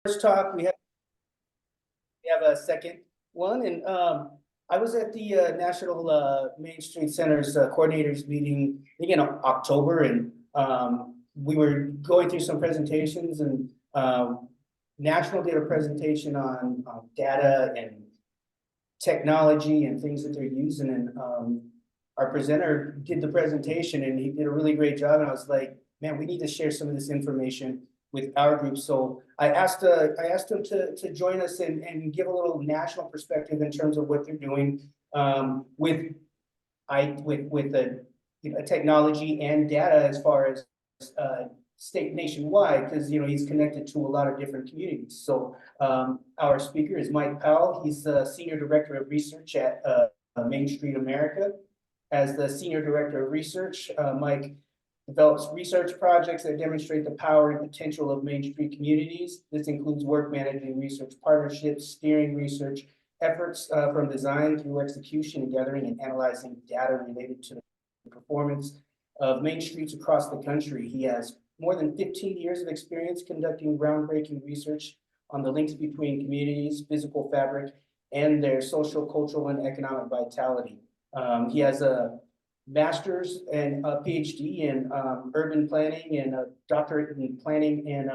first talk, we have a second one, and I was at the National Main Street Center's coordinators meeting, I think in October, and we were going through some presentations, and National did a presentation on data and technology and things that they're using, and our presenter did the presentation, and he did a really great job, and I was like, man, we need to share some of this information with our group. So I asked him to join us and give a little national perspective in terms of what they're doing with the technology and data as far as state nationwide, because he's connected to a lot of different communities. So our speaker is Mike Powell. He's the Senior Director of Research at MainStreet America. As the Senior Director of Research, Mike develops research projects that demonstrate the power and potential of Main Street communities. This includes work managing research partnerships, steering research efforts from design through execution, and gathering and analyzing data related to the performance of Main Streets across the country. He has more than 15 years of experience conducting groundbreaking research on the links between communities, physical fabric, and their social, cultural, and economic vitality. He has a master's and a Ph.D. in urban planning and a doctorate in planning and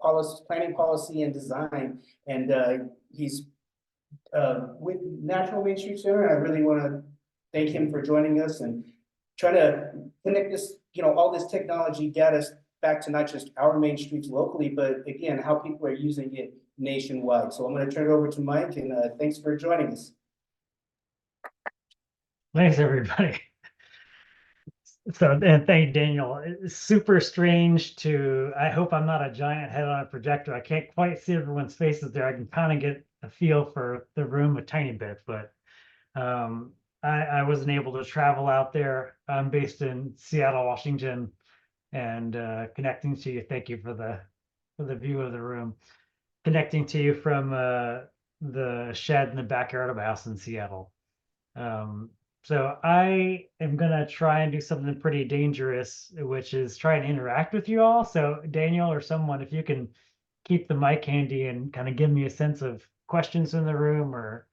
policy and design. And he's with National Main Street Center. I really want to thank him for joining us and try to connect this, all this technology data back to not just our main streets locally, but again, how people are using it nationwide. So I'm going to turn it over to Mike, and thanks for joining us. Thanks, everybody. So, and thank Daniel. It's super strange I hope I'm not a giant head on a projector. I can't quite see everyone's faces there. I can kind of get a feel for the room a tiny bit, but I wasn't able to travel out there. I'm based in Seattle, Washington, and connecting to you. Thank you for the view of the room. Connecting to you from the shed in the backyard of my house in Seattle. So I am gonna try and do something pretty dangerous, which is try and interact with you all. So Daniel or someone, if you can keep the mic handy and kind of give me a sense of questions in the room or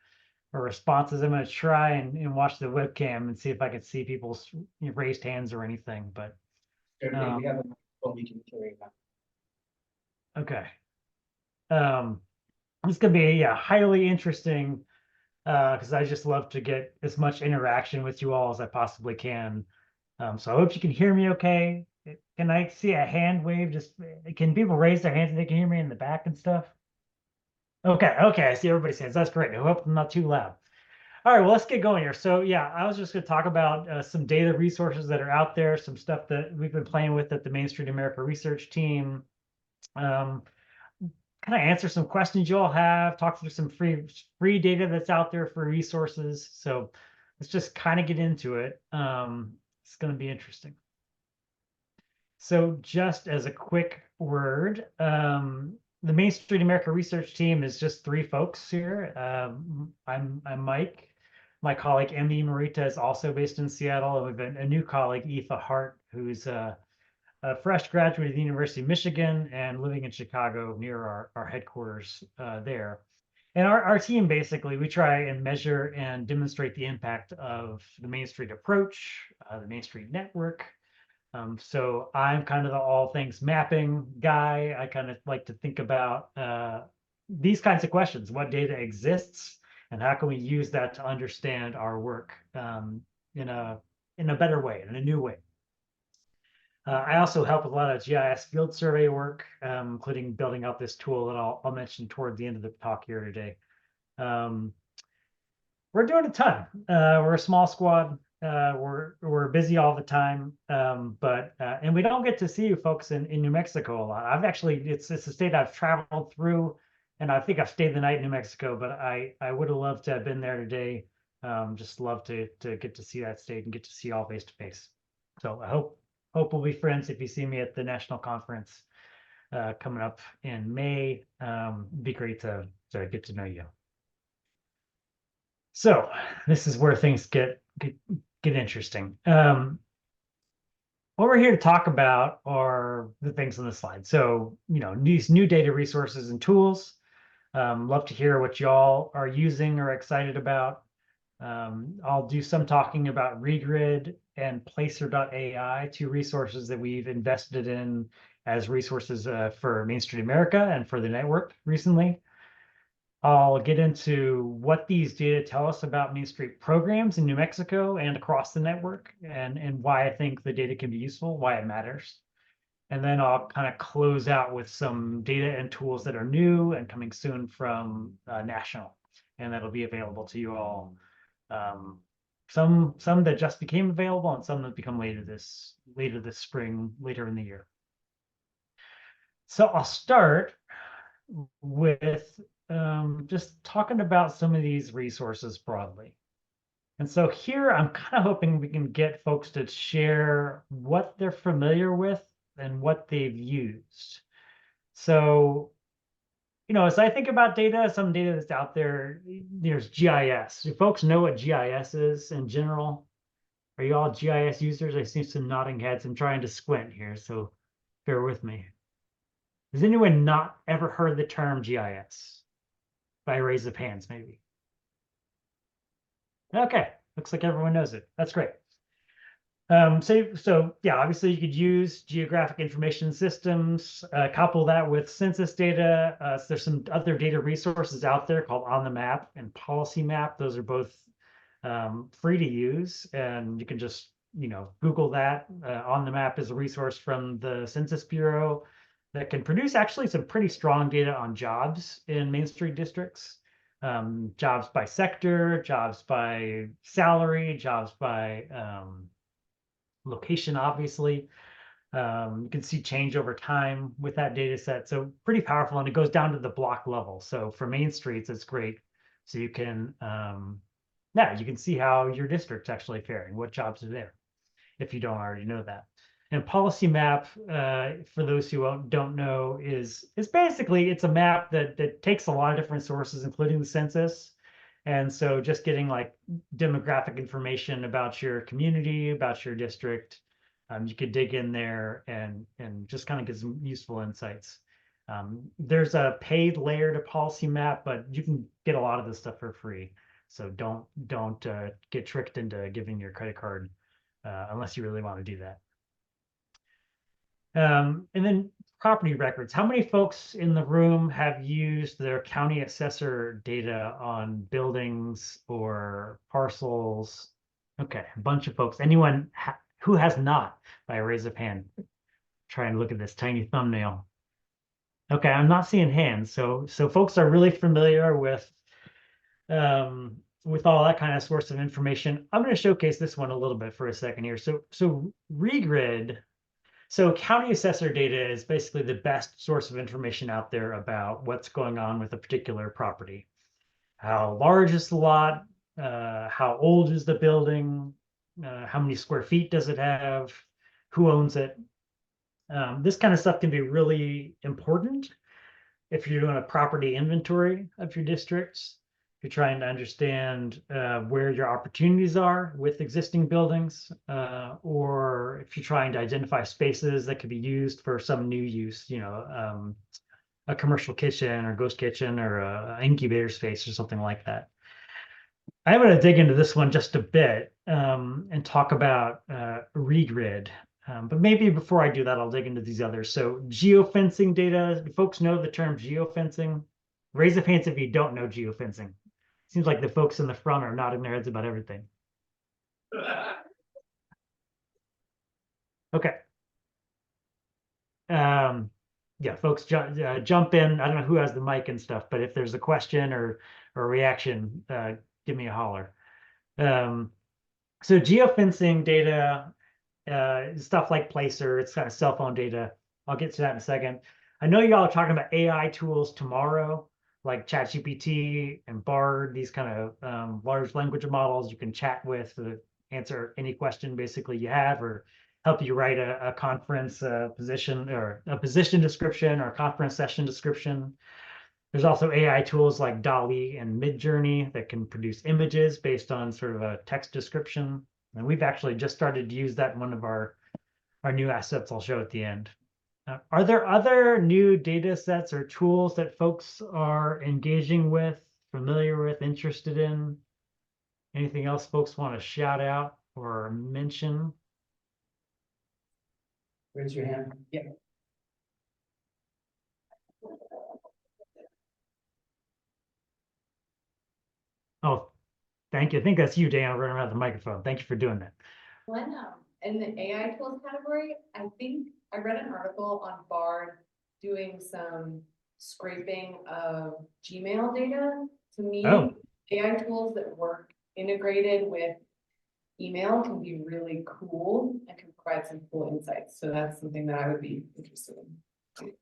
responses. I'm gonna try and watch the webcam and see if I can see people's raised hands or anything. But We have a microphone we can carry now. okay. It's gonna be highly interesting. Because I just love to get as much interaction with you all as I possibly can. So I hope you can hear me okay. Can I see a hand wave? Can people raise their hands and they can hear me in the back and stuff? Okay, I see everybody's hands. That's great. I hope I'm not too loud. All right, well, let's get going here. So yeah, I was just going to talk about some data resources that are out there, some stuff that we've been playing with at the Main Street America research team. Kind of answer some questions you all have, talk through some free data that's out there for resources. So let's just kind of get into it. It's going to be interesting. So just as a quick word, the Main Street America research team is just 3 folks here. I'm Mike. My colleague Emmy Marita is also based in Seattle, and we've got a new colleague, Aoife Hart, who's a fresh graduate of the University of Michigan and living in Chicago near our headquarters there. And our team, basically, we try and measure and demonstrate the impact of the Main Street approach, the Main Street network. So I'm kind of the all things mapping guy. I kind of like to think about these kinds of questions. What data exists and how can we use that to understand our work in a better way, in a new way. I also help with a lot of GIS field survey work, including building out this tool that I'll mention toward the end of the talk here today. We're doing a ton. We're a small squad. We're busy all the time, and we don't get to see you folks in New Mexico a lot. It's a state I've traveled through, and I think I've stayed the night in New Mexico, but I would have loved to have been there today. Just love to get to see that state and get to see you all face to face. So I hope we'll be friends if you see me at the national conference coming up in May. It'd be great to get to know you. So this is where things get interesting. what we're here to talk about are the things on the slide. So, these new data resources and tools. Love to hear what y'all are using or excited about. I'll do some talking about Regrid and Placer.ai, two resources that we've invested in as resources for Main Street America and for the network recently. I'll get into what these data tell us about Main Street programs in New Mexico and across the network, and why I think the data can be useful, why it matters. And then I'll kind of close out with some data and tools that are new and coming soon from National, and that'll be available to you all. Some that just became available, and some that become later this spring, later in the year. So I'll start with just talking about some of these resources broadly. And so here I'm kind of hoping we can get folks to share what they're familiar with and what they've used. So, as I think about data, some data that's out there, there's GIS. Do folks know what GIS is in general? Are you all GIS users? I see some nodding heads. I'm trying to squint here, so bear with me. Has anyone not ever heard the term GIS? By a raise of hands, maybe. Okay, looks like everyone knows it. That's great. So yeah, obviously you could use geographic information systems, couple that with census data. So there's some other data resources out there called On the Map and Policy Map. Those are both free to use, and you can just Google that. On the Map is a resource from the Census Bureau that can produce actually some pretty strong data on jobs in Main Street districts. Jobs by sector, jobs by salary, jobs by location, obviously. You can see change over time with that data set. So pretty powerful, and it goes down to the block level. So for Main Streets, it's great. So you can, you can see how your district's actually faring, what jobs are there, if you don't already know that. And Policy Map, for those who don't know, is basically, it's a map that takes a lot of different sources, including the census. And so just getting like demographic information about your community, about your district, you could dig in there and just kind of get some useful insights. There's a paid layer to Policy Map, but you can get a lot of this stuff for free. So don't get tricked into giving your credit card unless you really want to do that. And then property records. How many folks in the room have used their county assessor data on buildings or parcels? Okay, a bunch of folks. Anyone who has not, by a raise of hand? Try and look at this tiny thumbnail. Okay, I'm not seeing hands. So folks are really familiar with all that kind of source of information. I'm going to showcase this one a little bit for a second here. So Regrid. So county assessor data is basically the best source of information out there about what's going on with a particular property. How large is the lot? How old is the building? How many square feet does it have? Who owns it? This kind of stuff can be really important if you're doing a property inventory of your districts. If you're trying to understand where your opportunities are with existing buildings, or if you're trying to identify spaces that could be used for some new use, a commercial kitchen or ghost kitchen or an incubator space or something like that. I'm going to dig into this one just a bit and talk about Regrid. But maybe before I do that, I'll dig into these others. So geofencing data, do folks know the term geofencing? Raise of hands if you don't know geofencing. Seems like the folks in the front are nodding their heads about everything. Okay. Yeah, folks jump in. I don't know who has the mic and stuff, but if there's a question or a reaction, give me a holler. So geofencing data, stuff like Placer, it's kind of cell phone data. I'll get to that in a second. I know y'all are talking about AI tools tomorrow, like ChatGPT and Bard, these kind of large language models you can chat with to answer any question basically you have, or help you write a conference position or a position description or a conference session description. There's also AI tools like DALL-E and Midjourney that can produce images based on sort of a text description. And we've actually just started to use that in one of our our new assets I'll show at the end. Are there other new data sets or tools that folks are engaging with, familiar with, interested in? Anything else folks want to shout out or mention? Raise your hand. Yeah. Oh, thank you. I think that's you, Dan, running around the microphone. Thank you for doing that. One, in the AI tools category, I think I read an article on Bard doing some scraping of Gmail data. To me, Oh. AI tools that work integrated with email can be really cool and can provide some cool insights. So that's something that I would be interested in.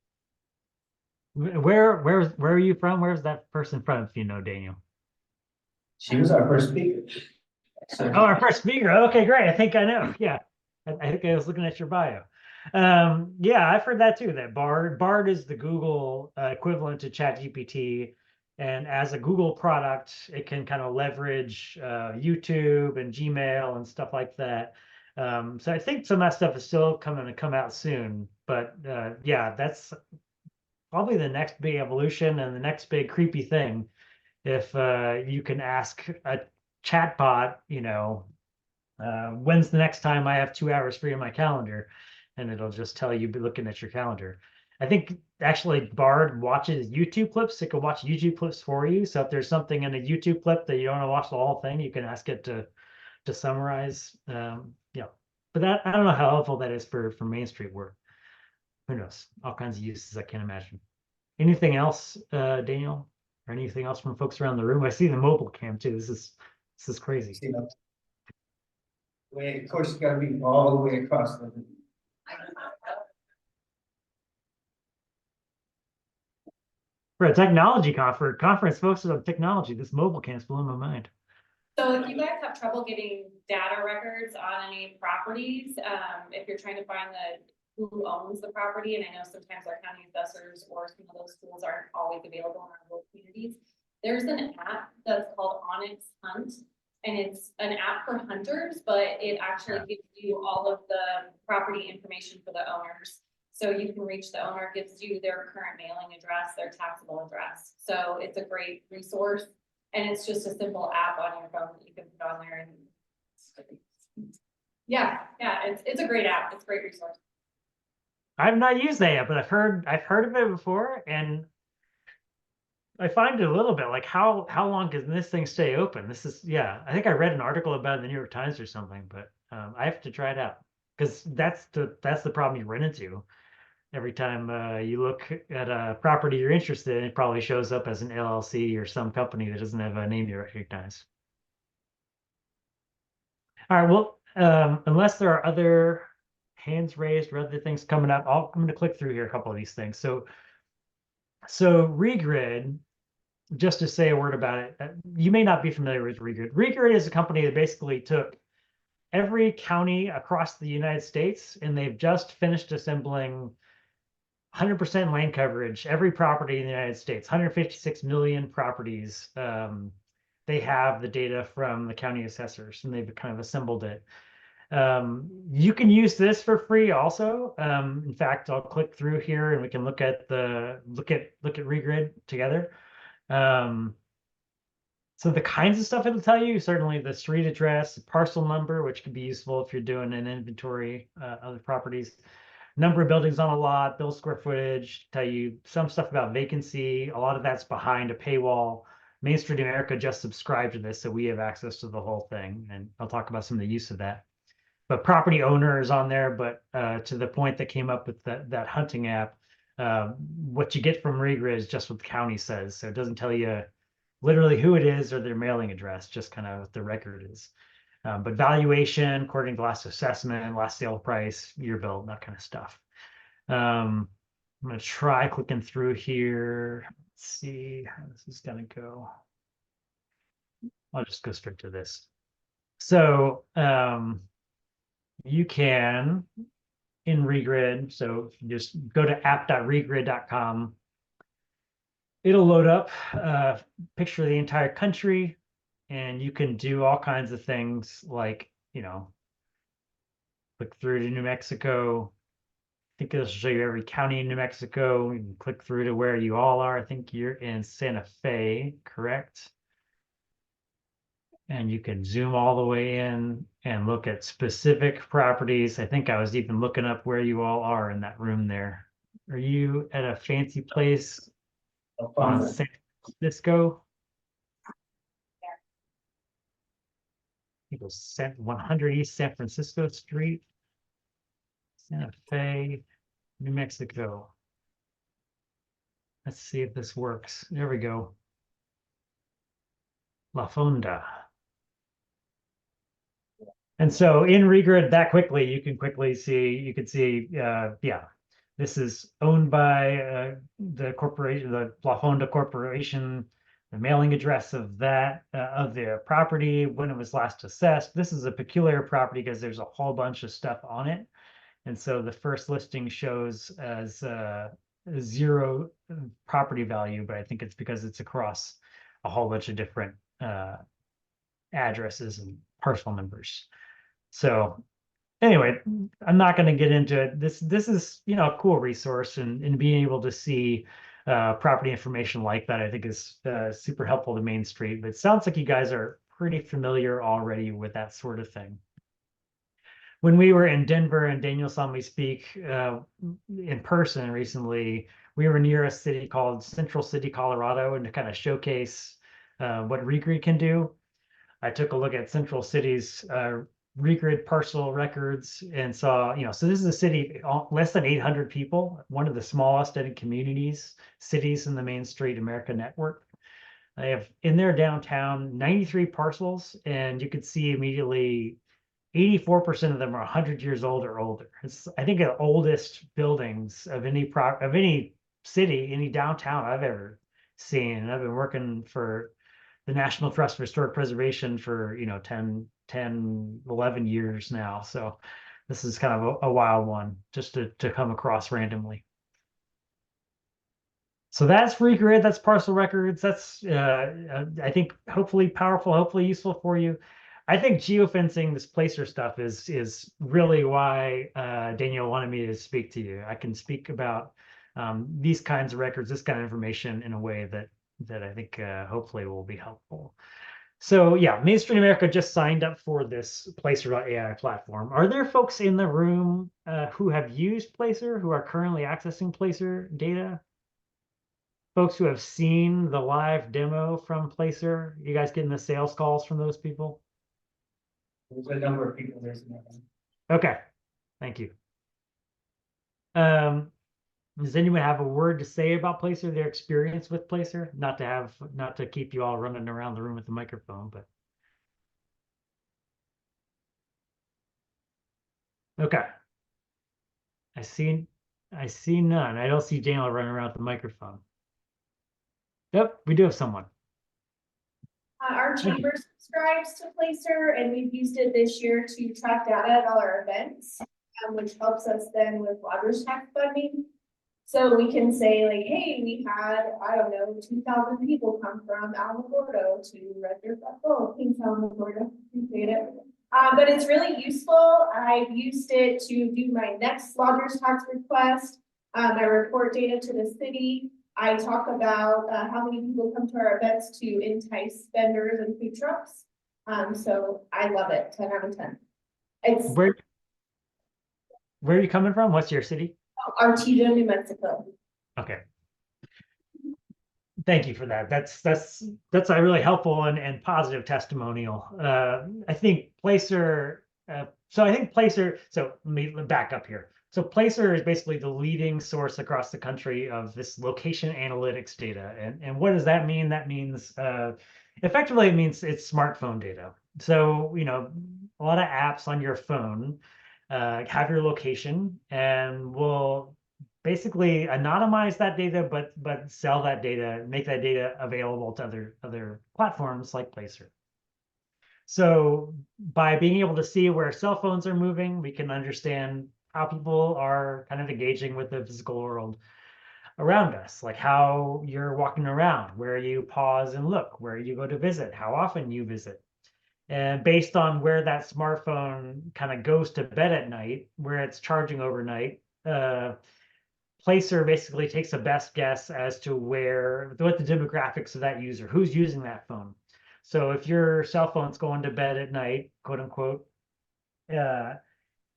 Where are you from? Where's that person from, if you know, Daniel? She was our first speaker. So, Oh, our first speaker. Okay, great. I think I know. Yeah. I think I was looking at your bio. Yeah, I've heard that too, that Bard is the Google equivalent to ChatGPT. And as a Google product, it can kind of leverage YouTube and Gmail and stuff like that. So I think some of that stuff is still coming to come out soon. But yeah, that's probably the next big evolution and the next big creepy thing. If you can ask a chatbot, when's the next time I have 2 hours free in my calendar, and it'll just tell you be looking at your calendar. I think actually Bard watches YouTube clips. It can watch YouTube clips for you. So if there's something in a YouTube clip that you don't want to watch the whole thing, you can ask it to summarize. Yeah, but that I don't know how helpful that is for MainStreet work. Who knows? All kinds of uses I can't imagine. Anything else, Daniel, or anything else from folks around the room? I see the mobile cam too. This is crazy. you know, of course, you gotta be all the way across the. For a technology conference focused on technology, this mobile cam's blowing my mind. So if you guys have trouble getting data records on any properties, if you're trying to find who owns the property, and I know sometimes our county assessors or some of those tools aren't always available in our local communities, there's an app that's called Onyx Hunt, and it's an app for hunters, but it actually gives you all of the property information for the owners. So you can reach the owner, gives you their current mailing address, their taxable address. So it's a great resource. And it's just a simple app on your phone that you can put on there, and yeah, it's a great app. It's a great resource. I've not used that yet, but I've heard of it before, and I find it a little bit like how long can this thing stay open? This is, yeah, I think I read an article about it in the New York Times or something, but I have to try it out because that's the problem you run into. Every time you look at a property you're interested in, it probably shows up as an LLC or some company that doesn't have a name you recognize. All right, well, unless there are other hands raised or other things coming up, I'm going to click through here a couple of these things. So Regrid, just to say a word about it, you may not be familiar with Regrid. Regrid is a company that basically took every county across the United States, and they've just finished assembling 100% land coverage, every property in the United States, 156 million properties. They have the data from the county assessors, and they've kind of assembled it. You can use this for free also. In fact, I'll click through here and we can look at Regrid together. So the kinds of stuff it'll tell you, certainly the street address, parcel number, which can be useful if you're doing an inventory of the properties, number of buildings on a lot, build square footage, tell you some stuff about vacancy. A lot of that's behind a paywall. MainStreet America just subscribed to this, so we have access to the whole thing, and I'll talk about some of the use of that. But property owner is on there, but to the point that came up with that hunting app, what you get from Regrid is just what the county says, so it doesn't tell you literally who it is or their mailing address, just kind of what the record is. But valuation, according to last assessment, last sale price, year built, that kind of stuff. I'm going to try clicking through here. Let's see how this is going to go. I'll just go straight to this. So you can, in Regrid, so just go to app.regrid.com. It'll load up a picture of the entire country, and you can do all kinds of things like, Click through to New Mexico. I think it'll show you every county in New Mexico. You can click through to where you all are. I think you're in Santa Fe, correct? And you can zoom all the way in and look at specific properties. I think I was even looking up where you all are in that room there. Are you at a fancy place on San Francisco? It was 100 East San Francisco Street, Santa Fe, New Mexico. Let's see if this works. There we go. La Fonda. And so in regrid that quickly, you can quickly see, you can see, yeah, this is owned by the corporation, the La Fonda Corporation, the mailing address of that, of the property, when it was last assessed. This is a peculiar property because there's a whole bunch of stuff on it. And so the first listing shows as zero property value, but I think it's because it's across a whole bunch of different addresses and parcel numbers. So anyway, I'm not going to get into it. This is, you know, a cool resource, and being able to see property information like that, I think is super helpful to MainStreet. But it sounds like you guys are pretty familiar already with that sort of thing. When we were in Denver and Daniel saw me speak in person recently, we were near a city called Central City, Colorado, and to kind of showcase what regrid can do, I took a look at Central City's regrid parcel records and saw, you know, so this is a city less than 800 people, one of the smallest cities in the MainStreet America network. They have in their downtown 93 parcels, and you could see immediately 84% of them are 100 years old or older. It's, I think, the oldest buildings of any city, any downtown I've ever seen. And I've been working for the National Trust for Historic Preservation for, you know, 10, 11 years now. So this is kind of a wild one just to come across randomly. So that's regrid, that's parcel records. That's, I think, hopefully powerful, hopefully useful for you. I think geofencing, this placer stuff is really why Daniel wanted me to speak to you. I can speak about these kinds of records, this kind of information in a way that I think hopefully will be helpful. So yeah, MainStreet America just signed up for this Placer.ai platform. Are there folks in the room who have used Placer, who are currently accessing Placer data? Folks who have seen the live demo from Placer? You guys getting the sales calls from those people? There's a number of people there's in that one. Okay, thank you. Does anyone have a word to say about Placer, their experience with Placer? Not to keep you all running around the room with the microphone, but. Okay. I see none. I don't see Daniel running around with the microphone. Yep, we do have someone. Our chamber subscribes to Placer, and we've used it this year to track data at all our events, which helps us then with lodgers tax funding. So we can say like, hey, we had, I don't know, 2,000 people come from Alamogordo to Red Deer Festival. Thanks, Alamogordo, appreciate it. But it's really useful. I've used it to do my next lodgers tax request. I report data to the city. I talk about how many people come to our events to entice vendors and food trucks. So I love it, 10 out of 10. It's Where are you coming from? What's your city? Artesia, New Mexico. Okay. Thank you for that. That's a really helpful and positive testimonial. I think Placer, so let me back up here. So Placer is basically the leading source across the country of this location analytics data. And what does that mean? That means, effectively, it means it's smartphone data. So, you know, a lot of apps on your phone have your location and will basically anonymize that data, but sell that data, make that data available to other platforms like Placer. So by being able to see where cell phones are moving, we can understand how people are kind of engaging with the physical world around us, like how you're walking around, where you pause and look, where you go to visit, how often you visit. And based on where that smartphone kind of goes to bed at night, where it's charging overnight, Placer basically takes a best guess as to what the demographics of that user, who's using that phone. So if your cell phone's going to bed at night, quote unquote,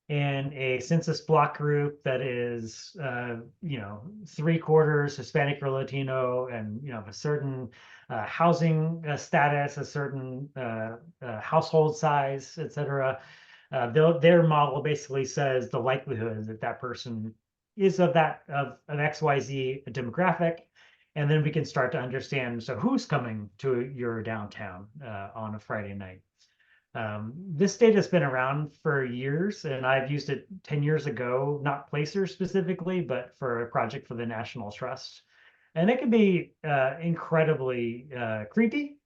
in a census block group that is, 3/4 Hispanic or Latino, and of a certain housing status, a certain household size, etc. Their model basically says the likelihood that that person is of an XYZ demographic, and then we can start to understand, so who's coming to your downtown on a Friday night. This data has been around for years, and I've used it 10 years ago, not Placer specifically, but for a project for the National Trust. And it can be incredibly creepy,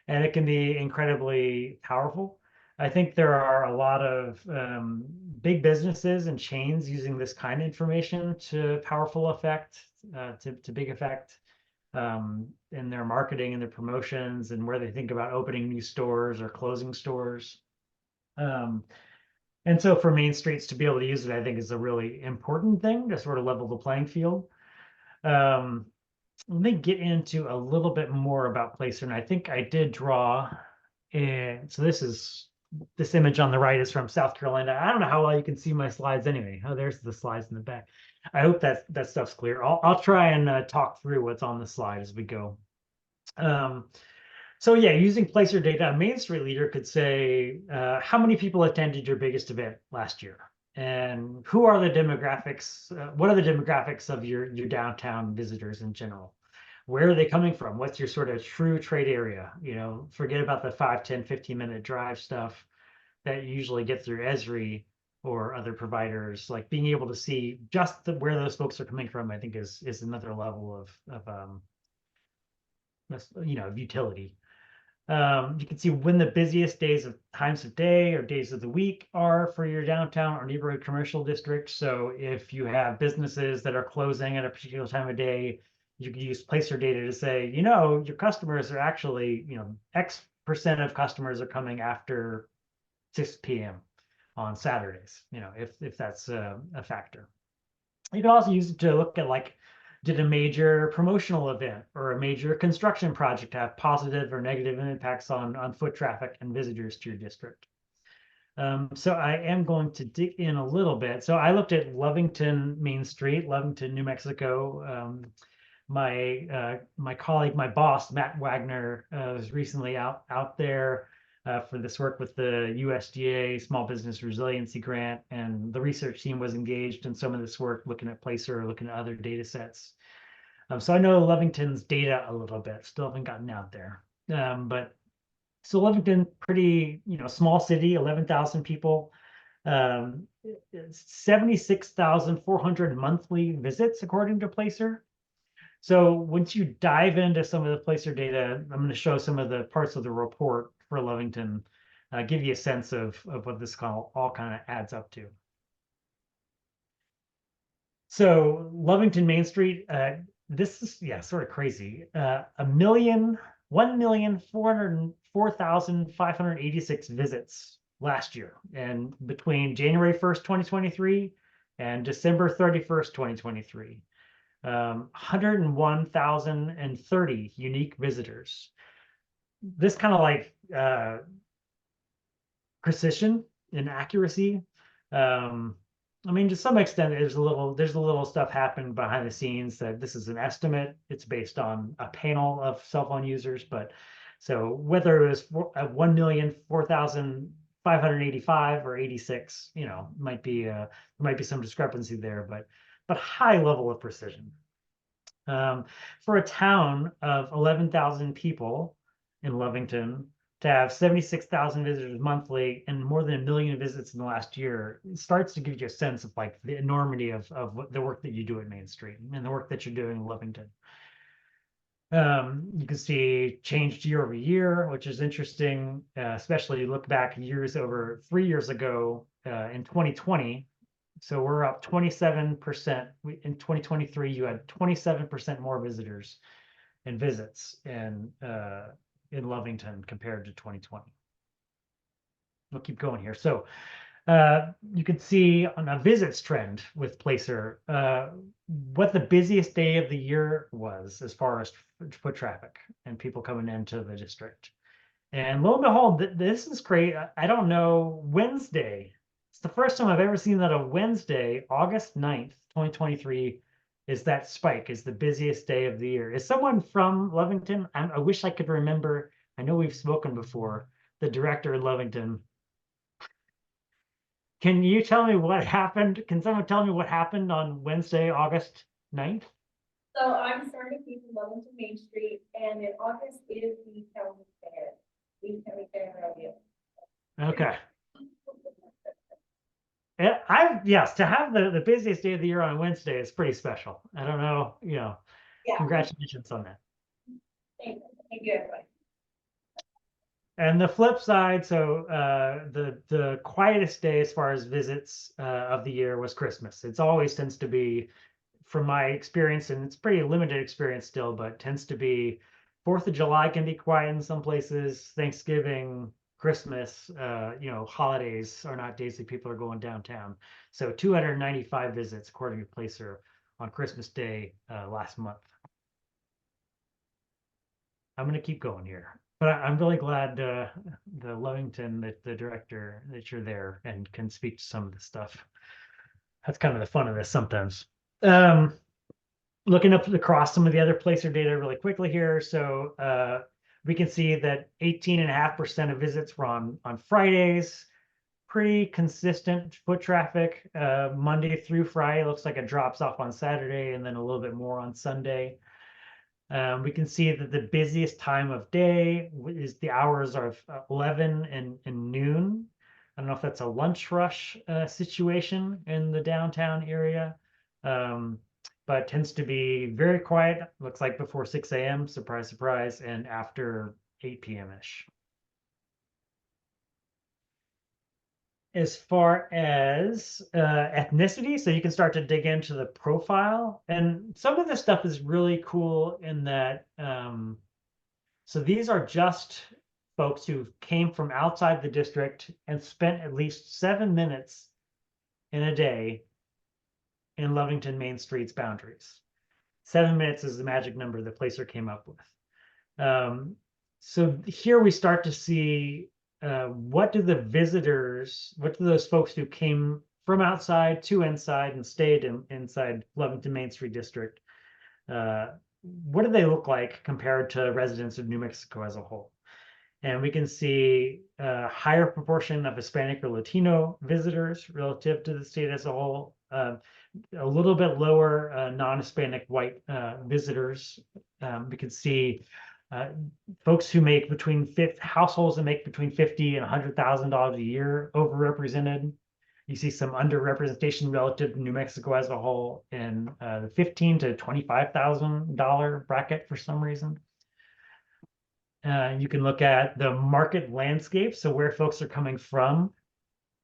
and it can be incredibly powerful. I think there are a lot of big businesses and chains using this kind of information to powerful effect, to big effect. In their marketing and their promotions, and where they think about opening new stores or closing stores. And so for Main Streets to be able to use it, I think is a really important thing to sort of level the playing field. Let me get into a little bit more about Placer, and I think I did draw, and so this image on the right is from South Carolina. I don't know how well you can see my slides anyway. Oh, there's the slides in the back. I hope that stuff's clear. I'll try and talk through what's on the slide as we go. So yeah, using Placer data, a Main Street leader could say, how many people attended your biggest event last year? And who are the demographics? What are the demographics of your downtown visitors in general? Where are they coming from? What's your sort of true trade area? Forget about the 5, 10, 15-minute drive stuff that you usually get through Esri or other providers. Like being able to see just where those folks are coming from, I think is another level of utility. You can see when the busiest times of day or days of the week are for your downtown or neighborhood commercial district. So if you have businesses that are closing at a particular time of day, you can use Placer data to say, your customers are actually, X% of customers are coming after 6 p.m. on Saturdays, if that's a factor. You can also use it to look at did a major promotional event or a major construction project have positive or negative impacts on foot traffic and visitors to your district? So I am going to dig in a little bit. So I looked at Lovington Main Street, Lovington, New Mexico. My colleague, my boss, Matt Wagner, was recently out there for this work with the USDA Small Business Resiliency Grant, and the research team was engaged in some of this work, looking at Placer, looking at other data sets. So I know Lovington's data a little bit, still haven't gotten out there. But so Lovington, pretty, small city, 11,000 people, 76,400 monthly visits, according to Placer. So once you dive into some of the Placer data, I'm going to show some of the parts of the report for Lovington, give you a sense of what this all kind of adds up to. So Lovington Main Street, this is sort of crazy. 1,404,586 visits last year, and between January 1st, 2023 and December 31st, 2023. 101,030 unique visitors. This kind of precision and accuracy. To some extent, there's a little stuff happening behind the scenes that this is an estimate. It's based on a panel of cell phone users, but so whether it was 1,004,585 or 86, might be there might be some discrepancy there, but high level of precision. For a town of 11,000 people in Lovington to have 76,000 visitors monthly and more than 1 million visits in the last year, it starts to give you a sense of the enormity of the work that you do at Main Street and the work that you're doing in Lovington. You can see changed year over year, which is interesting, especially look back 3 years ago in 2020. So we're up 27%. In 2023, you had 27% more visitors and visits in Lovington compared to 2020. we'll keep going here. So you can see on a visits trend with Placer what the busiest day of the year was as far as foot traffic and people coming into the district. And lo and behold, this is great. I don't know, Wednesday. It's the first time I've ever seen that a Wednesday, August 9th, 2023, is that spike, is the busiest day of the year. Is someone from Lovington? I wish I could remember. I know we've spoken before. The director in Lovington. Can you tell me what happened? Can someone tell me what happened on Wednesday, August 9th? So I'm starting to see from Lebanon Main Street, and in August is the county fair. The county fair rodeo. Okay. Yes, to have the busiest day of the year on Wednesday is pretty special. I don't know, Yeah. congratulations on that. Thank you, everybody. And the flip side, so the quietest day as far as visits of the year was Christmas. It's always tends to be, from my experience, and it's pretty limited experience still, but tends to be 4th of July can be quiet in some places. Thanksgiving, Christmas, holidays are not days that people are going downtown. So 295 visits according to Placer on Christmas Day last month. I'm going to keep going here, but I'm really glad the Lovington, that the director, that you're there and can speak to some of the stuff. That's kind of the fun of this sometimes. Looking up across some of the other Placer data really quickly here. So we can see that 18.5% of visits were on Fridays. Pretty consistent foot traffic Monday through Friday. Looks like it drops off on Saturday and then a little bit more on Sunday. We can see that the busiest time of day is the hours of 11 and noon. I don't know if that's a lunch rush situation in the downtown area, but tends to be very quiet. Looks like before 6 a.m., surprise, surprise, and after 8 p.m.-ish. As far as ethnicity, so you can start to dig into the profile, and some of this stuff is really cool in that so these are just folks who came from outside the district and spent at least 7 minutes in a day in Lovington Main Street's boundaries. 7 minutes is the magic number that Placer came up with. So here we start to see what do those folks who came from outside to inside and stayed inside Lovington Main Street District, what do they look like compared to residents of New Mexico as a whole? And we can see a higher proportion of Hispanic or Latino visitors relative to the state as a whole, a little bit lower non-Hispanic white visitors. We can see folks who make households that make between $50,000 and $100,000 a year overrepresented. You see some underrepresentation relative to New Mexico as a whole in the $15,000 to $25,000 bracket for some reason. You can look at the market landscape, so where folks are coming from.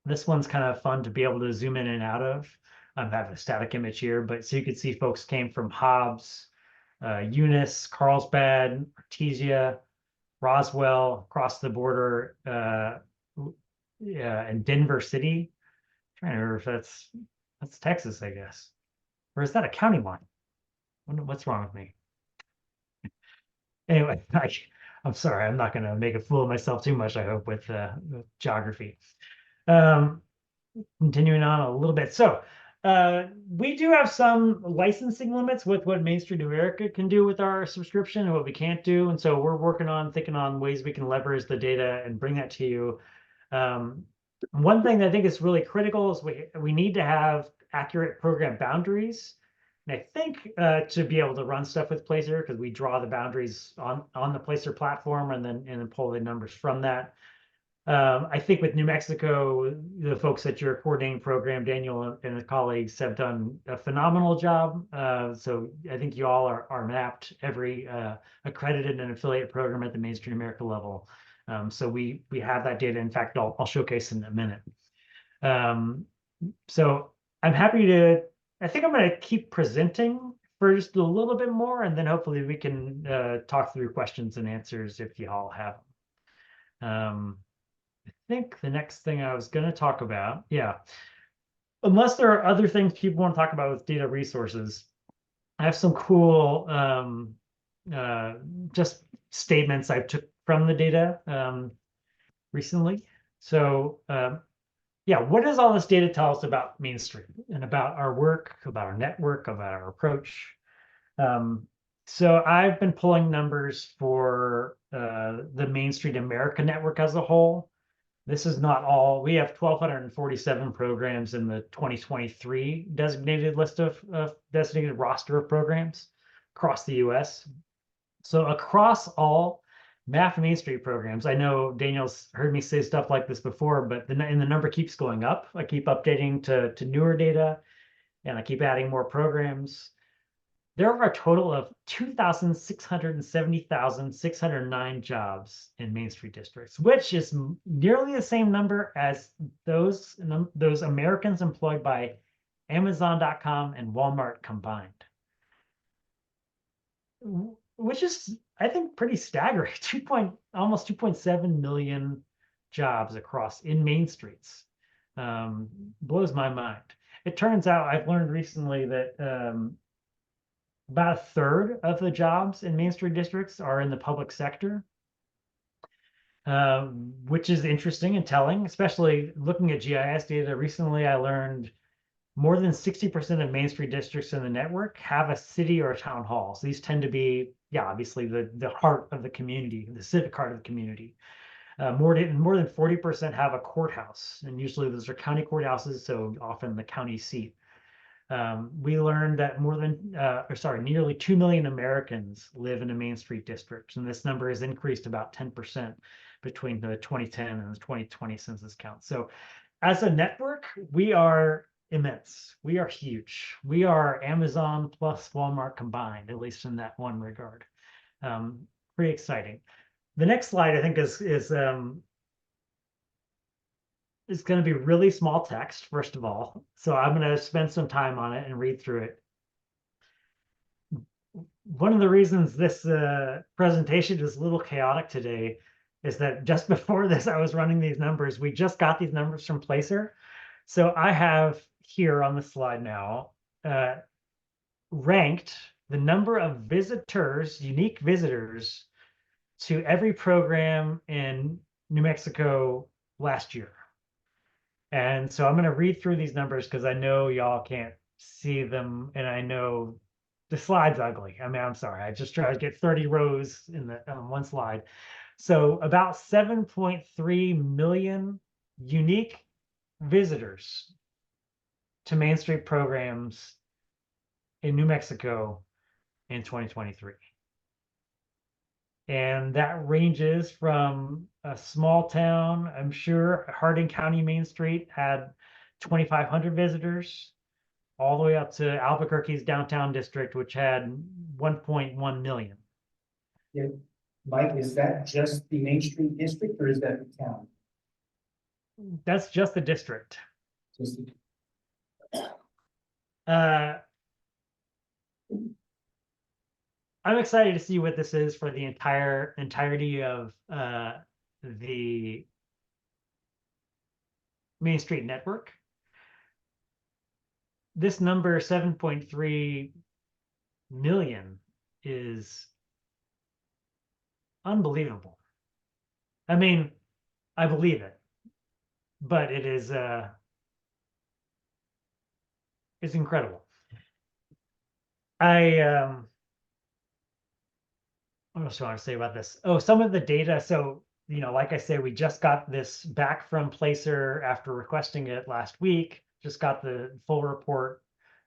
This one's kind of fun to be able to zoom in and out of. I have a static image here, but so you can see folks came from Hobbs, Eunice, Carlsbad, Artesia, Roswell, across the border, and Denver City. I'm trying to remember if that's Texas, I guess. Or is that a county line? What's wrong with me? Anyway, I'm sorry, I'm not going to make a fool of myself too much, I hope, with geography. Continuing on a little bit. So we do have some licensing limits with what MainStreet America can do with our subscription and what we can't do. And so we're thinking on ways we can leverage the data and bring that to you. One thing that I think is really critical is we need to have accurate program boundaries. And I think to be able to run stuff with Placer, because we draw the boundaries on the Placer platform and then pull the numbers from that. I think with New Mexico, the folks at your coordinating program, Daniel and his colleagues, have done a phenomenal job. So I think you all are mapped every accredited and affiliate program at the MainStreet America level. So we have that data. In fact, I'll showcase in a minute. So I'm happy to. I think I'm going to keep presenting for just a little bit more, and then hopefully we can talk through questions and answers if you all have them. think the next thing I was going to talk about, yeah, unless there are other things people want to talk about with data resources, I have some cool uh, just statements I took from the data recently. So yeah, what does all this data tell us about MainStreet and about our work, about our network, about our approach? So I've been pulling numbers for the MainStreet America network as a whole. This is not all. We have 1,247 programs in the 2023 designated list of designated roster of programs across the US. So across all MAF Main Street programs, I know Daniel's heard me say stuff like this before, but the number keeps going up. I keep updating to newer data, and I keep adding more programs. There are a total of 2,670,609 jobs in Main Street districts, which is nearly the same number as those Americans employed by Amazon.com and Walmart combined. Which is, I think, pretty staggering. Almost 2.7 million jobs across in Main Streets. Blows my mind. It turns out I've learned recently that about a third of the jobs in Main Street districts are in the public sector, which is interesting and telling, especially looking at GIS data. Recently, I learned more than 60% of Main Street districts in the network have a city or a town hall. So these tend to be, yeah, obviously the heart of the community, the civic heart of the community. More than 40% have a courthouse, and usually those are county courthouses, so often the county seat. We learned that nearly 2 million Americans live in a Main Street district, and this number has increased about 10% between the 2010 and the 2020 census count. So as a network, we are immense. We are huge. We are Amazon plus Walmart combined, at least in that one regard. Pretty exciting. The next slide, I think, is going to be really small text, first of all. So I'm going to spend some time on it and read through it. One of the reasons this presentation is a little chaotic today is that just before this, I was running these numbers. We just got these numbers from Placer. So I have here on the slide now ranked the number of visitors, unique visitors to every program in New Mexico last year. And so I'm going to read through these numbers because I know y'all can't see them, and I know the slide's ugly. I mean, I'm sorry. I just tried to get 30 rows in the one slide. So about 7.3 million unique visitors to Main Street programs in New Mexico in 2023. And that ranges from a small town, I'm sure Hardin County Main Street had 2,500 visitors, all the way up to Albuquerque's downtown district, which had 1.1 million. Yeah. Mike, is that just the Main Street district or is that the town? That's just the district. Just the- I'm excited to see what this is for the entirety of the Main Street network. This number 7.3 million is unbelievable. I mean, I believe it, but it is it's incredible. What else do I want to say about this? Oh, some of the data. So, like I say, we just got this back from Placer after requesting it last week. Just got the full report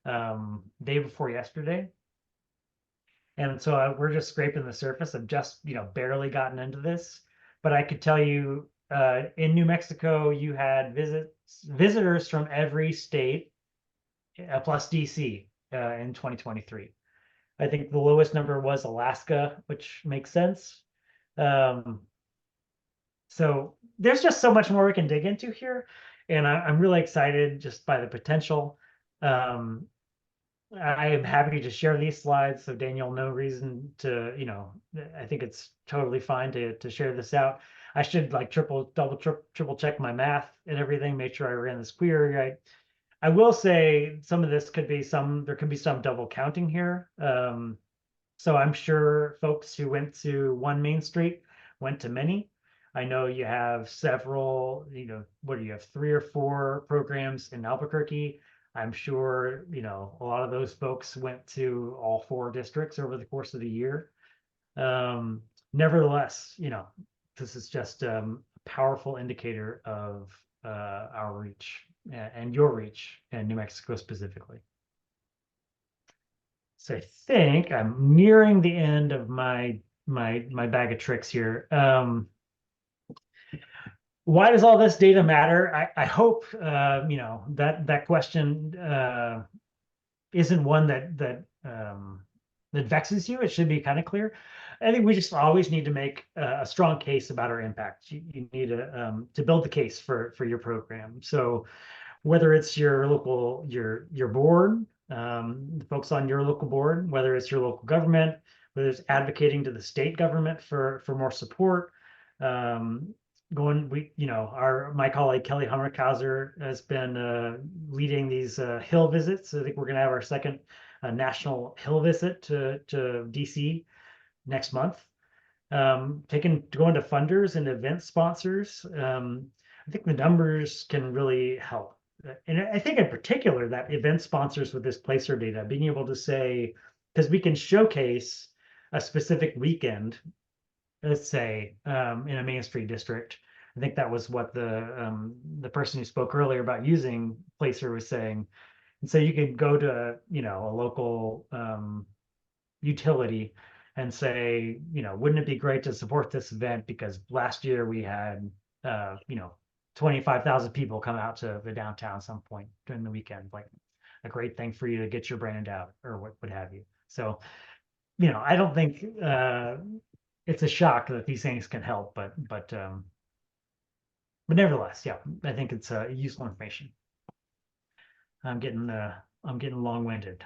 day before yesterday. And so we're just scraping the surface. I've just, barely gotten into this. But I could tell you in New Mexico, you had visitors from every state plus DC in 2023. I think the lowest number was Alaska, which makes sense. So there's just so much more we can dig into here. And I'm really excited just by the potential. I am happy to share these slides. So Daniel, no reason to, I think it's totally fine to share this out. I should like triple check my math and everything, make sure I ran this query right. I will say some of this there could be some double counting here. So I'm sure folks who went to one Main Street went to many. I know you have several, what do you have, 3 or 4 programs in Albuquerque. I'm sure, a lot of those folks went to all 4 districts over the course of the year. Nevertheless, this is just a powerful indicator of our reach and your reach in New Mexico specifically. So I think I'm nearing the end of my bag of tricks here. Why does all this data matter? I hope that question isn't one that vexes you. It should be kind of clear. I think we just always need to make a strong case about our impact. You need to build the case for your program. So whether it's your local your board, the folks on your local board, whether it's your local government, whether it's advocating to the state government for more support, my colleague Kelly Hummerkauser has been leading these Hill visits. I think we're going to have our second national Hill visit to DC next month. Going to funders and event sponsors. I think the numbers can really help. And I think in particular that event sponsors with this placer data, being able to say, because we can showcase a specific weekend, let's say in a Main Street district. I think that was what the person who spoke earlier about using placer was saying. And so you could go to a local utility and say, wouldn't it be great to support this event because last year we had 25,000 people come out to the downtown at some point during the weekend, like a great thing for you to get your brand out or what have you. So, I don't think it's a shock that these things can help, but nevertheless, yeah, I think it's useful information. I'm getting long-winded.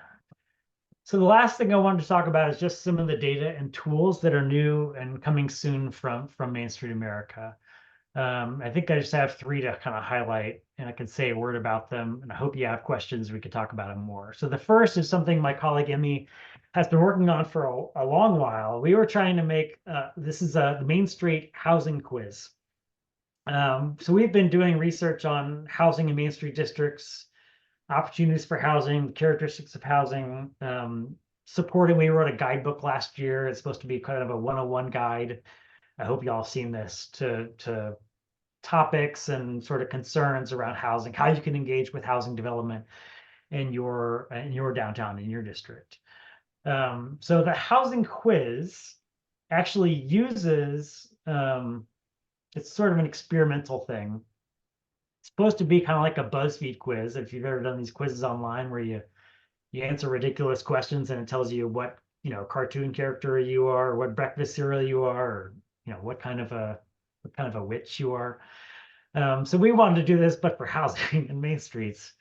So the last thing I wanted to talk about is just some of the data and tools that are new and coming soon from Main Street America. I think I just have 3 to kind of highlight, and I can say a word about them. And I hope you have questions. We could talk about them more. So the first is something my colleague Emmy has been working on for a long while. We were trying to make this is the Main Street housing quiz. So we've been doing research on housing in Main Street districts, opportunities for housing, characteristics of housing, supporting. We wrote a guidebook last year. It's supposed to be kind of a 101 guide. I hope y'all seen this to topics and sort of concerns around housing, how you can engage with housing development in your downtown, in your district. So the housing quiz actually uses, it's sort of an experimental thing. It's supposed to be kind of like a BuzzFeed quiz. If you've ever done these quizzes online where you answer ridiculous questions and it tells you what, cartoon character you are, or what breakfast cereal you are, or, what kind of a witch you are. So we wanted to do this, but for housing in Main Streets.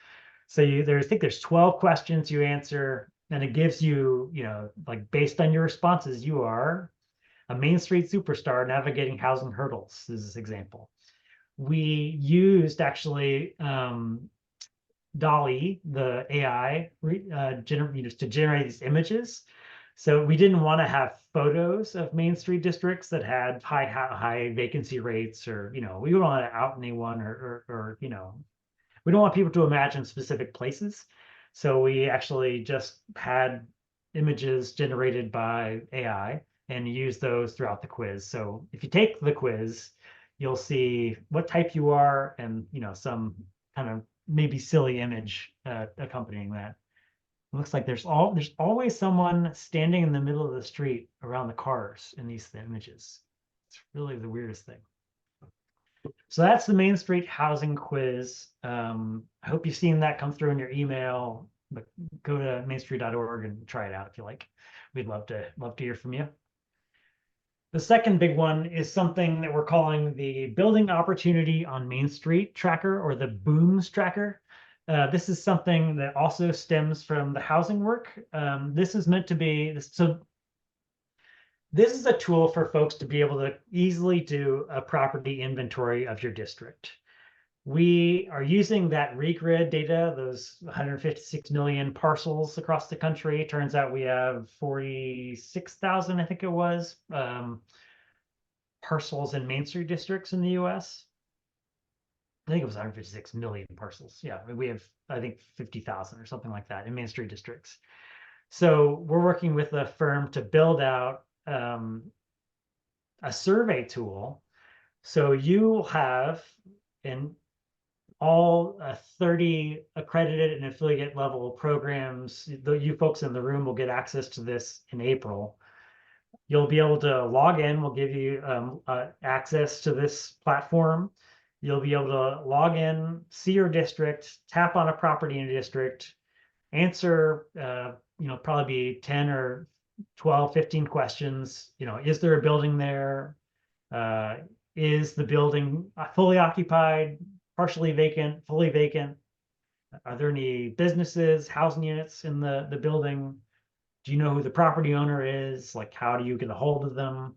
So I think there's 12 questions you answer, and it gives you, like based on your responses, you are a Main Street superstar navigating housing hurdles. This is this example. We used actually Dolly, the AI, to generate these images. So we didn't want to have photos of Main Street districts that had high vacancy rates, or we don't want to out anyone, or we don't want people to imagine specific places. So we actually just had images generated by AI and use those throughout the quiz. So if you take the quiz, you'll see what type you are and some kind of maybe silly image accompanying that. It looks like there's always someone standing in the middle of the street around the cars in these images. It's really the weirdest thing. So that's the Main Street housing quiz. I hope you've seen that come through in your email, but go to mainstreet.org and try it out if you like. We'd love to hear from you. The second big one is something that we're calling the Building Opportunity on Main Street Tracker, or the BOOMS Tracker. This is something that also stems from the housing work. This is meant to be, so this is a tool for folks to be able to easily do a property inventory of your district. We are using that regrid data, those 156 million parcels across the country. Turns out we have 46,000, I think it was, parcels in Main Street districts in the US. I think it was 156 million parcels. Yeah, we have, I think, 50,000 or something like that in Main Street districts. So we're working with a firm to build out a survey tool. So you have in all 30 accredited and affiliate level programs, you folks in the room will get access to this in April. You'll be able to log in. We'll give you access to this platform. You'll be able to log in, see your district, tap on a property in your district, answer, probably be 10 or 12, 15 questions. Is there a building there? Is the building fully occupied, partially vacant, fully vacant? Are there any businesses, housing units in the building? Do you know who the property owner is? Like, how do you get a hold of them?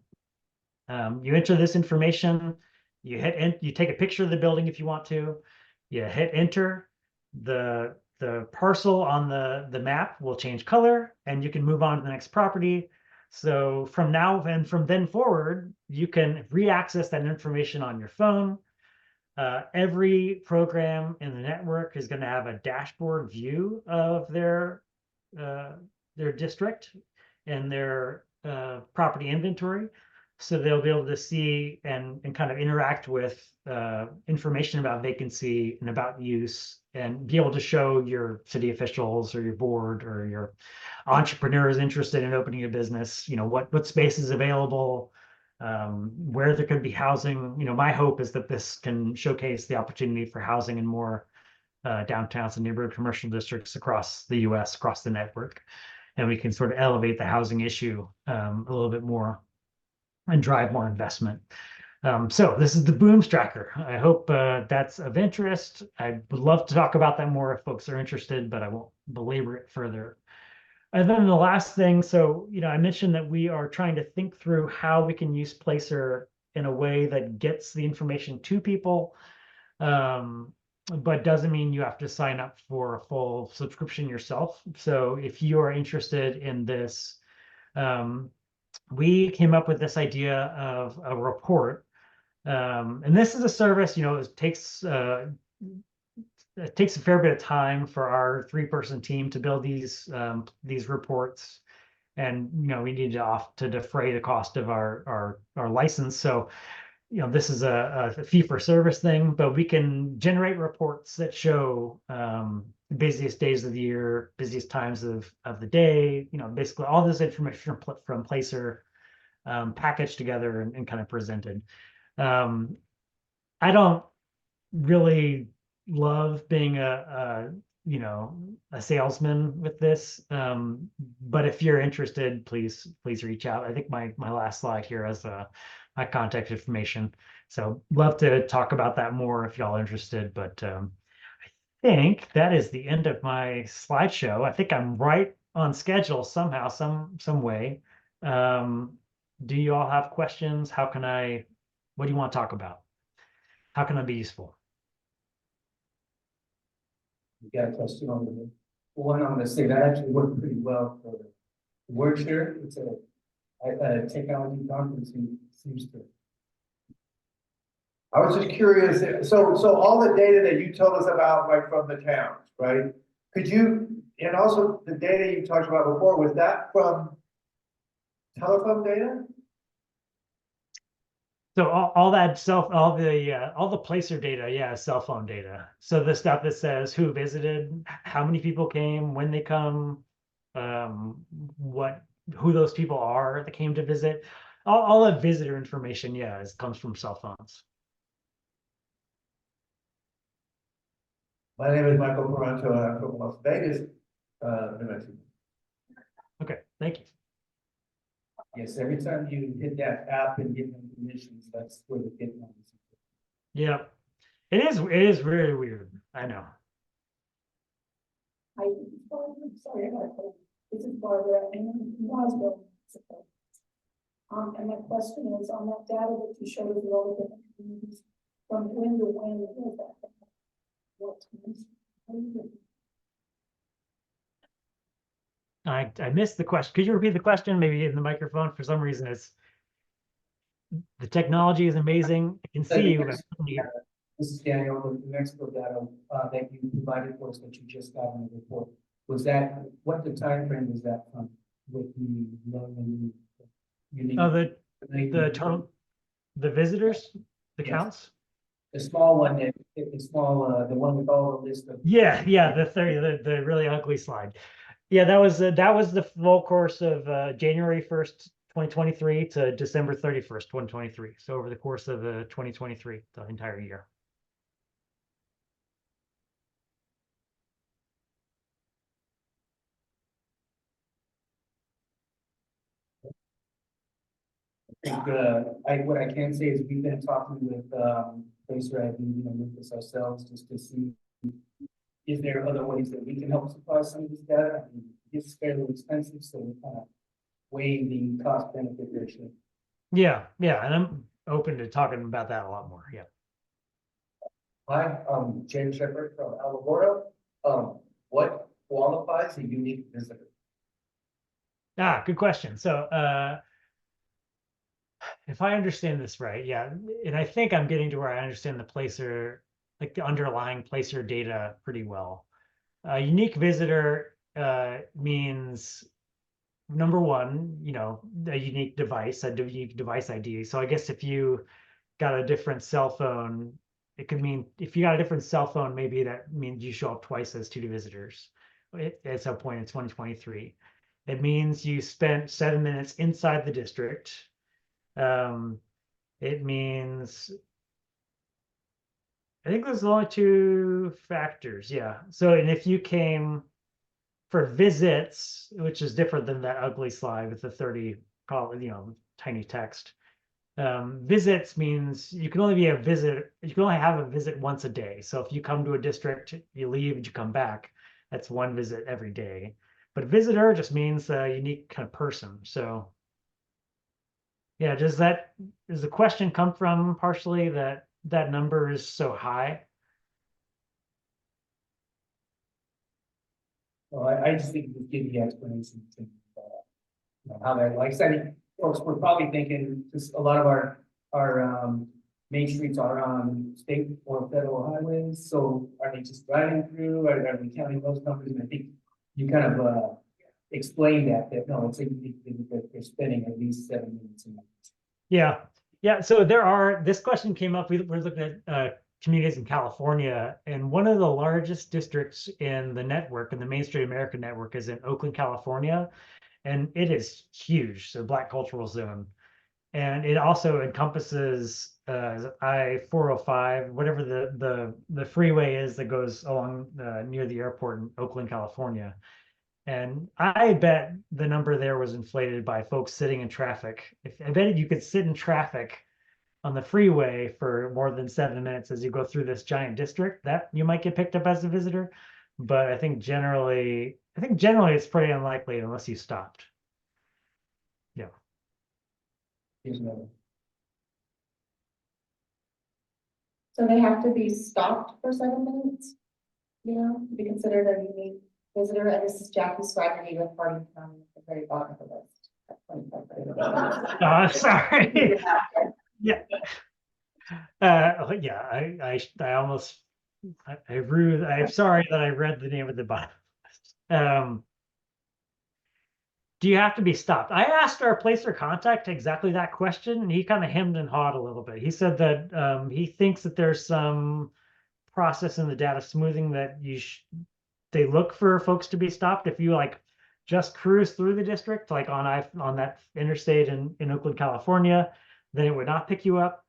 You enter this information, you take a picture of the building if you want to, you hit enter, the parcel on the map will change color, and you can move on to the next property. So from now and from then forward, you can re-access that information on your phone. Every program in the network is going to have a dashboard view of their district and their property inventory. So they'll be able to see and kind of interact with information about vacancy and about use, and be able to show your city officials or your board or your entrepreneurs interested in opening a business, what space is available, where there could be housing. My hope is that this can showcase the opportunity for housing in more downtowns and neighborhood commercial districts across the US, across the network. And we can sort of elevate the housing issue a little bit more and drive more investment. So this is the Booms Tracker. I hope that's of interest. I would love to talk about that more if folks are interested, but I won't belabor it further. And then the last thing, so, I mentioned that we are trying to think through how we can use Placer in a way that gets the information to people, but doesn't mean you have to sign up for a full subscription yourself. So if you are interested in this, we came up with this idea of a report. And this is a service, it takes a fair bit of time for our 3-person team to build these reports, and we need to defray the cost of our license. So this is a fee for service thing, but we can generate reports that show busiest days of the year, busiest times of the day, basically all this information from Placer packaged together and kind of presented. I don't really love being a salesman with this, but if you're interested, please reach out. I think my last slide here has my contact information, so love to talk about that more if y'all are interested. But I think that is the end of my slideshow. I think I'm right on schedule somehow, some way. Do you all have questions? What do you want to talk about? How can I be useful? We got a question on the one on the state. That actually worked pretty well for the Workshare. It's a technology conference. Seems to. I was just curious. So all the data that you told us about, like from the towns, right? And also the data you talked about before, was that from telephone data? So all the Placer data, yeah, cell phone data. So the stuff that says who visited, how many people came, when they come, who those people are that came to visit, all the visitor information, yeah, comes from cell phones. My name is Michael Toronto. I'm from Las Vegas, New Mexico. Okay, thank you. Yes, every time you hit that app and give them permissions, that's where the get on. Yeah, it is really weird. I know. Hi, sorry, I got it. This is Barbara and Roswell. And my question is on that data that you showed of all the different communities, from when to when was that? What times? I missed the question. Could you repeat the question? Maybe in the microphone. For some reason, it's the technology is amazing. I can see you, but I couldn't hear. This is Daniel, the New Mexico data, that you provided for us that you just got in the report. Was that, what the time frame was that from with the unique? Oh, the total, the visitors, the Yes. counts. The small one, the small, the one with all the list of. Yeah, the 30, the really ugly slide. Yeah, that was the full course of January 1st, 2023 to December 31st, 2023. So over the course of 2023, the entire year. What I can say is we've been talking with, Placer ID, with this ourselves, just to see. Is there other ways that we can help supply some of this data? I mean, it's fairly expensive, so we're kind of weighing the cost benefit ratio. Yeah, and I'm open to talking about that a lot more. Yeah. Hi, I'm James Shepherd from Alamogordo. What qualifies a unique visitor? Good question. So if I understand this right, yeah, and I think I'm getting to where I understand the placer, like the underlying placer data pretty well. A unique visitor means number one, a unique device, a unique device ID. So I guess if you got a different cell phone, it could mean if you got a different cell phone, maybe that means you show up twice as two visitors at some point in 2023. It means you spent 7 minutes inside the district. It means, I think those are the only two factors. Yeah. So, and if you came for visits, which is different than that ugly slide with the 30 tiny text. Visits means you can only have a visit once a day. So if you come to a district, you leave and you come back, that's one visit every day. But visitor just means a unique kind of person. So yeah, does the question come from partially that number is so high? Well, I just think we give the explanation to, how that, like I said, folks, we're probably thinking, just a lot of our main streets are on state or federal highways, so are they just driving through, are we counting those numbers? And I think you kind of, explained that no, it's a unique thing that they're spending at least 7 minutes in that. Yeah. So this question came up, we're looking at communities in California, and one of the largest districts in the network, in the MainStreet American network, is in Oakland, California, and it is huge. So Black Cultural Zone, and it also encompasses I-405, whatever the freeway is that goes along near the airport in Oakland, California. And I bet the number there was inflated by folks sitting in traffic. I bet you could sit in traffic on the freeway for more than 7 minutes as you go through this giant district, that you might get picked up as a visitor. But I think generally it's pretty unlikely unless you stopped. Yeah. Here's another. So they have to be stopped for 7 minutes? To be considered a unique visitor, and this is Jackie Swaggerty with Party from the very bottom of the list. Oh, I'm sorry. Yeah. I almost, I'm sorry that I read the name of the bottom. Do you have to be stopped? I asked our placer contact exactly that question, and he kind of hemmed and hawed a little bit. He said that he thinks that there's some process in the data smoothing that they look for folks to be stopped. If you just cruise through the district, like on that interstate in Oakland, California, then it would not pick you up.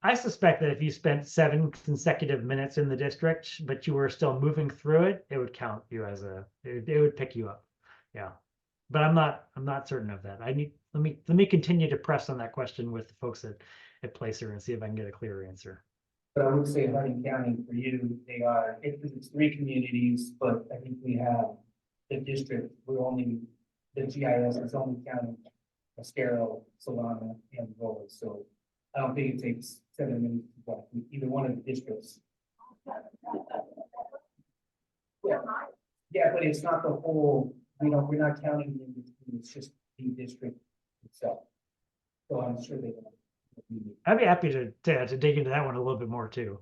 I suspect that if you spent 7 consecutive minutes in the district, but you were still moving through it, it would count you as it would pick you up. Yeah. But I'm not certain of that. Let me continue to press on that question with the folks at Placer and see if I can get a clearer answer. But I would say Hardin County for you, they are, it's 3 communities, but I think we have the district, we're only, the GIS is only counting Mascaro, Solana, and Rolla, so I don't think it takes 7 minutes to walk through either one of the districts. Yeah, but it's not the whole, we're not counting the in-between, it's just the district itself. So I'm sure they. I'd be happy to dig into that one a little bit more too,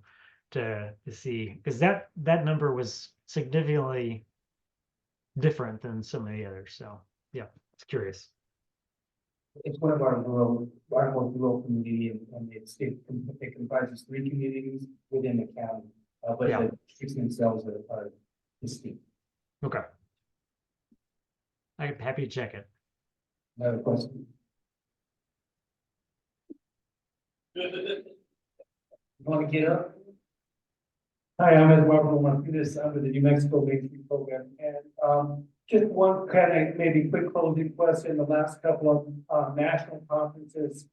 to see, because that number was significantly different than some of the others. So yeah, it's curious. It's one of our most rural community, and it comprises 3 communities within the county, but Yeah. the districts themselves are distinct. Okay. I'm happy to check it. Another question? You want to get up? Hi, I'm Eduardo Martinez under the New Mexico MainStreet program, and just one kind of maybe quick closing question. The last couple of national conferences,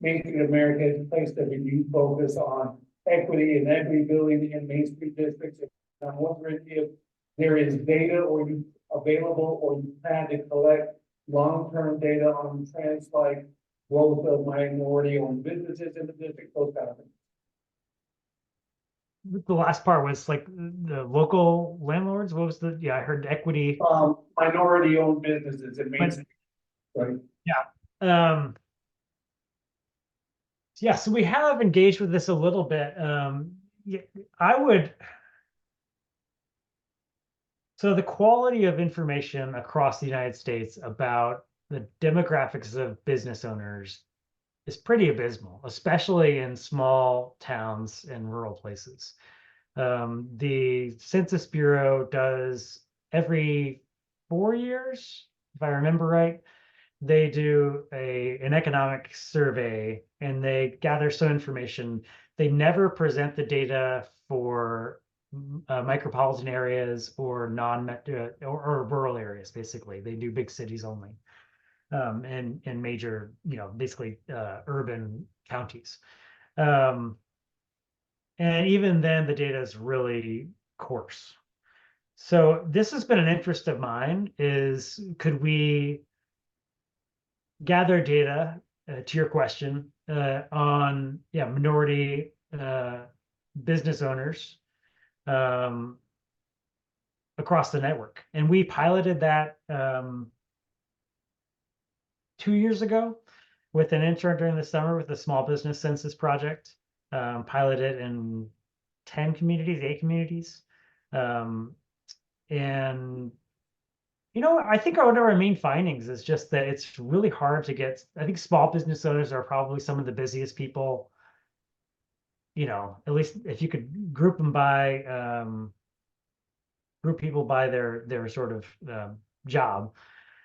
MainStreet America has placed a renewed focus on equity and equity building in Main Street districts. And I'm wondering if there is data or you available or you plan to collect long-term data on trends like growth of minority-owned businesses in the district, those kind of things. The last part was like the local landlords. What was the? Yeah, I heard equity. Minority-owned businesses in Main Street, right? Yeah, so we have engaged with this a little bit. Yeah, I would. So the quality of information across the United States about the demographics of business owners is pretty abysmal, especially in small towns and rural places. The Census Bureau does every 4 years, if I remember right, they do an economic survey and they gather some information. They never present the data for micropolitan areas or or rural areas. Basically, they do big cities only, and major, basically urban counties. And even then, the data is really coarse. So this has been an interest of mine: is could we gather data, to your question, on minority business owners across the network. And we piloted that 2 years ago with an intern during the summer with the Small Business Census Project. Piloted in 10 communities, 8 communities. And I think one of our main findings is just that it's really hard to get. I think small business owners are probably some of the busiest people. At least if you could group them by group people by their sort of job.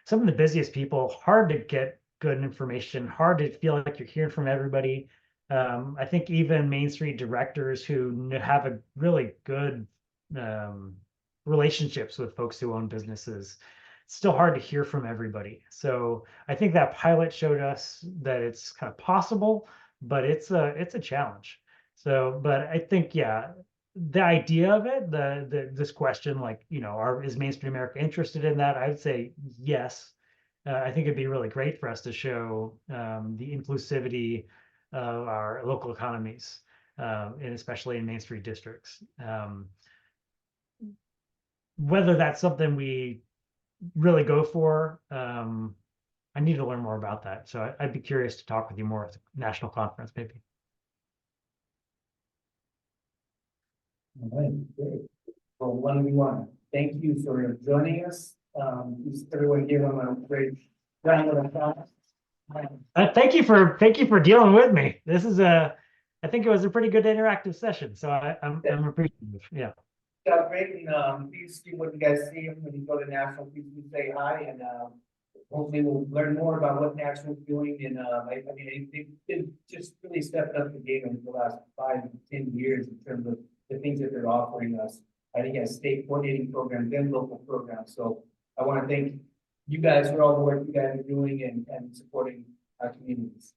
Some of the busiest people, hard to get good information, hard to feel like you're hearing from everybody. I think even Main Street directors who have a really good relationships with folks who own businesses, it's still hard to hear from everybody. So I think that pilot showed us that it's kind of possible, but it's a challenge. So, but I think, yeah, the idea of it, this question, like, is Main Street America interested in that? I would say yes. I think it'd be really great for us to show the inclusivity of our local economies, and especially in Main Street districts. Whether that's something we really go for, I need to learn more about that. So I'd be curious to talk with you more at the national conference, maybe. All right, great. Well, one we want to thank you for joining us. Everyone give them a great round of applause. Thank you for dealing with me. This is I think it was a pretty good interactive session, so I'm appreciative. Yeah. Yeah, great, and please do when you guys see him when you go to national, please do say hi, and hopefully we'll learn more about what national's doing. And I mean, they've been just really stepping up the game in the last 5 to 10 years in terms of the things that they're offering us. I think as state coordinating programs and local programs. So I want to thank you guys for all the work you guys are doing and supporting our communities.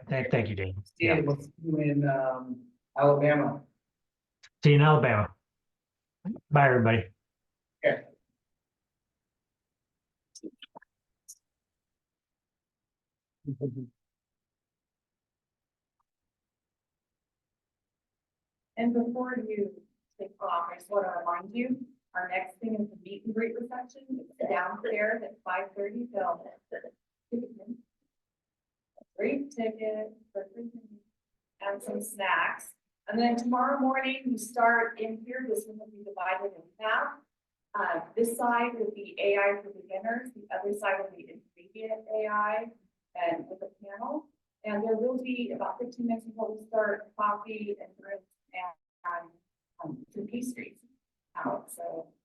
Thank you, Dave. Yeah, we'll see you in Alabama. See you in Alabama. Bye, everybody. Okay. And before you take off, I just want to remind you, our next thing is the meet and greet reception. It's downstairs at 5:30 till. Free ticket for free and some snacks. And then tomorrow morning, you start in here, this one will be divided in half. This side will be AI for beginners, the other side will be intermediate AI and with a panel. And there will be about 15 minutes before we start coffee and drinks and some pastries out. So